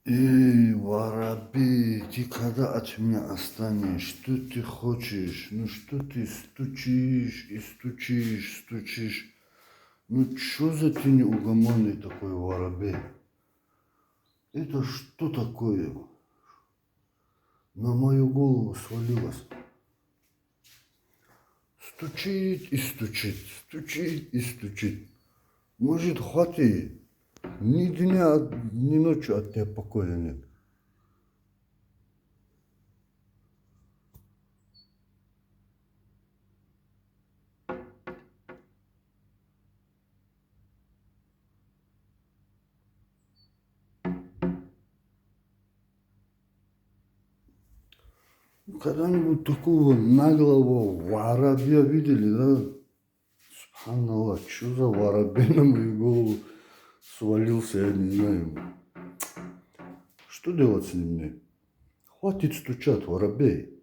Эй, воробей, ты когда от меня останешь? Что ты хочешь? Ну что ты стучишь и стучишь, стучишь? Ну что за ты неугомонный такой воробей? Это что такое? На мою голову свалилось. Стучит и стучит, стучит и стучит. Может, хватит? Ни дня, ни ночи от тебя покоя нет. Когда-нибудь такого наглого воробья видели, да? Субханаллах, что за воробей на мою голову свалился, я не знаю. Что делать с ним мне? Хватит стучать, воробей.